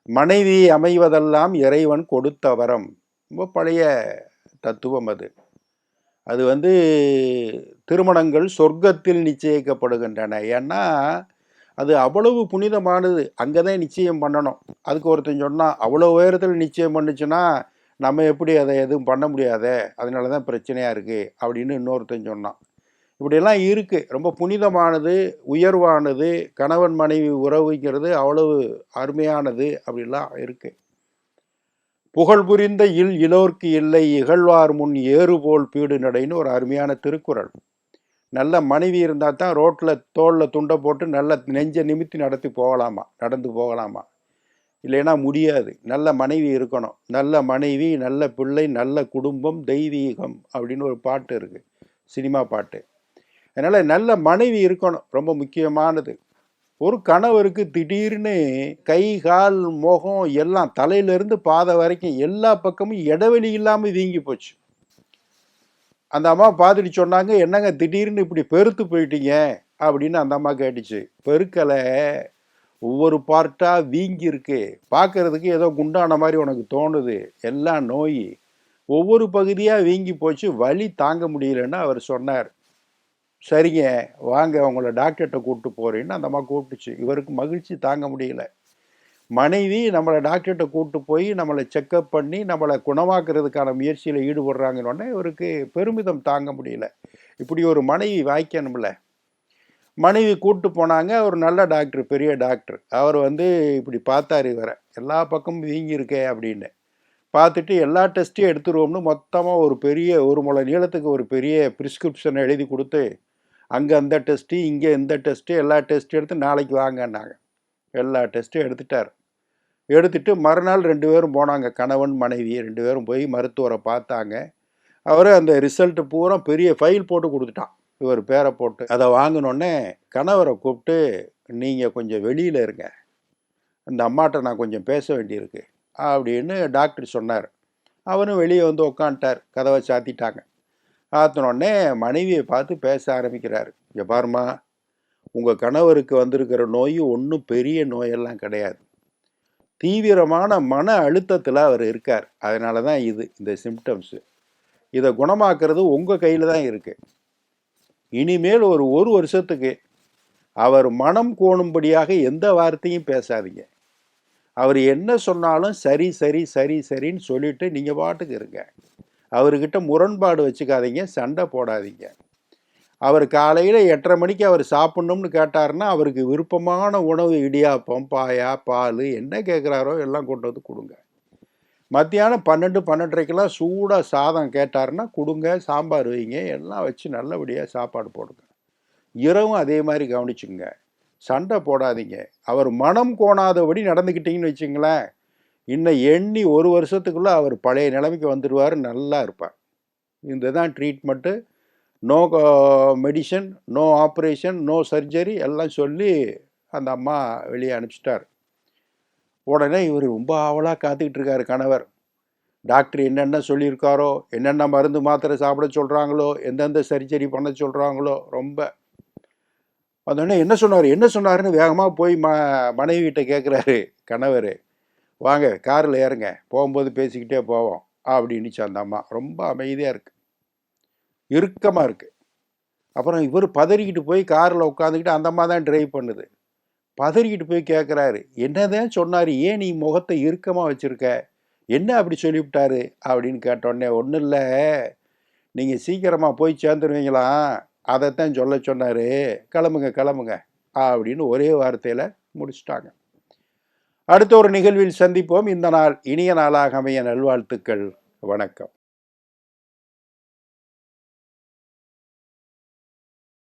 மனைவி அமைவதெல்லாம் இறைவன் கொடுத்த வரம். ரொம்ப பழைய தத்துவம் அது. அது திருமணங்கள் சொர்க்கத்தில் நிச்சயிக்கப்படுகின்றன. ஏன்னா அது அவ்வளவு புனிதமானது. அங்கே தான் நிச்சயம் பண்ணணும். அதுக்கு ஒருத்தன் சொன்னான், அவ்வளோ உயரத்தில் நிச்சயம் பண்ணுச்சுன்னா நம்ம எப்படி அதை எதுவும் பண்ண முடியாதே, அதனால தான் பிரச்சனையாக இருக்குது அப்படின்னு இன்னொருத்தன் சொன்னான். இப்படியெல்லாம் இருக்குது. ரொம்ப புனிதமானது, உயர்வானது, கணவன் மனைவி உறவுங்கிறது அவ்வளவு அருமையானது அப்படிலாம் இருக்குது. புகழ் புரிந்த இலோர்க்கு இல்லை இகழ்வார் முன் ஏறு போல் பீடு நடைன்னு ஒரு அருமையான திருக்குறள். நல்ல மனைவி இருந்தால் தான் ரோட்டில் தோளில் துண்டை போட்டு நல்ல நெஞ்சை நிமித்தி நடந்து போகலாமா. இல்லைன்னா முடியாது. நல்ல மனைவி இருக்கணும். நல்ல மனைவி, நல்ல பிள்ளை, நல்ல குடும்பம், தெய்வீகம் அப்படின்னு ஒரு பாட்டு இருக்குது, சினிமா பாட்டு. அதனால் நல்ல மனைவி இருக்கணும், ரொம்ப முக்கியமானது. ஒரு கணவருக்கு திடீர்னு கை கால் முகம் எல்லாம் தலையிலேருந்து பாதை வரைக்கும் எல்லா பக்கமும் இடைவெளி இல்லாமல் வீங்கி போச்சு. அந்த அம்மா பார்த்துட்டு சொன்னாங்க, என்னங்க திடீர்னு இப்படி பெருத்து போயிட்டீங்க அப்படின்னு அந்த அம்மா கேட்டுச்சு. பெருக்கலை, ஒவ்வொரு பார்ட்டாக வீங்கி இருக்கு, பார்க்கறதுக்கு ஏதோ குண்டான மாதிரி உனக்கு தோணுது, எல்லாம் நோய், ஒவ்வொரு பகுதியாக வீங்கி போச்சு, வலி தாங்க முடியலன்னு அவர் சொன்னார். சரிங்க வாங்க உங்களை டாக்டர்கிட்ட கூப்பிட்டு போகிறேன்னு அந்த அம்மா கூப்பிட்டுச்சு. இவருக்கு மகிழ்ச்சி தாங்க முடியல. மனைவி நம்மளை டாக்டர்கிட்ட கூப்பிட்டு போய் நம்மளை செக்கப் பண்ணி நம்மளை குணமாக்குறதுக்கான முயற்சியில் ஈடுபடுறாங்கன்னொடனே இவருக்கு பெருமிதம் தாங்க முடியல. இப்படி ஒரு மனைவி வாய்க்கணும்ல. மனைவி கூப்பிட்டு போனாங்க. ஒரு நல்ல டாக்டர், பெரிய டாக்டர். அவர் இப்படி பார்த்தார் இவரை, எல்லா பக்கமும் வீங்கியிருக்கே அப்படின்னு பார்த்துட்டு எல்லா டெஸ்ட்டையும் எடுத்துருவோம்னு மொத்தமாக ஒரு பெரிய 1 முழ நீளத்துக்கு ஒரு பெரிய ப்ரிஸ்கிரிப்ஷனை எழுதி கொடுத்து, அங்கே அந்த டெஸ்ட்டு, இங்கே இந்த டெஸ்ட்டு, எல்லா டெஸ்ட்டும் எடுத்து நாளைக்கு வாங்கன்னாங்க. எல்லா டெஸ்ட்டும் எடுத்துட்டு மறுநாள் 2 பேரும் போனாங்க. கணவன் மனைவி 2 பேரும் போய் மருத்துவரை பார்த்தாங்க. அவர் அந்த ரிசல்ட்டு பூரா பெரிய ஃபைல் போட்டு கொடுத்துட்டான், இவர் பேரை போட்டு. அதை வாங்கினோடனே கணவரை கூப்பிட்டு, நீங்கள் கொஞ்சம் வெளியில் இருங்க, அந்த அம்மாட்ட நான் கொஞ்சம் பேச வேண்டியிருக்கு அப்படின்னு டாக்டர் சொன்னார். அவரும் வெளியே உட்காந்துட்டார். கதவை சாத்திட்டாங்க. ஆத்தினோடனே மனைவியை பார்த்து பேச ஆரம்பிக்கிறார். இங்கே பாருமா, உங்கள் கணவருக்கு வந்திருக்கிற நோய் ஒன்றும் பெரிய நோயெல்லாம் கிடையாது. தீவிரமான மன அழுத்தத்தில் அவர் இருக்கார். அதனால தான் இந்த சிம்டம்ஸு. இதை குணமாக்குறது உங்கள் கையில் தான் இருக்குது. இனிமேல் ஒரு வருஷத்துக்கு அவர் மனம் கோணும்படியாக எந்த வார்த்தையும் பேசாதீங்க. அவர் என்ன சொன்னாலும் சரி சரி சரி சரின்னு சொல்லிட்டு நீங்கள் பாட்டுக்கு இருங்க. அவர்கிட்ட முரண்பாடு வச்சுக்காதீங்க, சண்டை போடாதீங்க. அவர் காலையில் 8:30 மணிக்கு அவர் சாப்பிட்ணும்னு கேட்டாருன்னா அவருக்கு விருப்பமான உணவு, இடியாப்பம், பாயா, பால், என்ன கேட்குறாரோ எல்லாம் கொண்டு வந்து கொடுங்க. மத்தியானம் 12, 12:30க்கெல்லாம் சூடாக சாதம் கேட்டாருன்னா கொடுங்க, சாம்பார் வைங்க, எல்லாம் வச்சு நல்லபடியாக சாப்பாடு போடுங்க. இரவும் அதே மாதிரி கவனிச்சுங்க. சண்டை போடாதீங்க. அவர் மனம் கோணாதபடி நடந்துக்கிட்டீங்கன்னு வச்சுங்களேன், இன்னும் எண்ணி 1 வருஷத்துக்குள்ளே அவர் பழைய நிலைமைக்கு வந்துடுவார், நல்லா இருப்பார். இந்த தான் treatment. No medicine, no operation, no surgery எல்லாம் சொல்லி அந்த அம்மா வெளியே அனுப்பிச்சிட்டார். உடனே இவர் ரொம்ப ஆவலாக காத்துக்கிட்டு இருக்கார் கணவர். டாக்டர் என்னென்ன சொல்லியிருக்காரோ, என்னென்ன மருந்து மாத்திரை சாப்பிட சொல்கிறாங்களோ, எந்தெந்த சர்ஜரி பண்ண சொல்கிறாங்களோ, ரொம்ப வந்தோடனே என்ன சொன்னாருன்னு வேகமாக போய் மனைவிகிட்ட கேட்குறாரு கணவர். வாங்க காரில் ஏறுங்க, போகும்போது பேசிக்கிட்டே போவோம் அப்படின்னுச்சு அந்த அம்மா. ரொம்ப அமைதியாக இருக்குது, இறுக்கமாக இருக்குது. அப்புறம் இவர் பதறிக்கிட்டு போய் காரில் உட்காந்துக்கிட்டு, அந்த அம்மா தான் டிரைவ் பண்ணுது, பதறிக்கிட்டு போய் கேட்குறாரு, என்னதான் சொன்னார், ஏன் நீ முகத்தை இறுக்கமாக வச்சுருக்க, என்ன அப்படி சொல்லிவிட்டாரு அப்படின்னு கேட்டோடனே, ஒன்றும் இல்லை, நீங்கள் சீக்கிரமாக போய் சேர்ந்துருவீங்களாம், அதைத்தான் சொல்ல சொன்னார், கிளம்புங்க அப்படின்னு ஒரே வார்த்தையில் முடிச்சிட்டாங்க. அடுத்த ஒரு நிகழ்வில் சந்திப்போம். இந்த நாள் இனிய நாளாக அமைய நல்வாழ்த்துக்கள். வணக்கம்.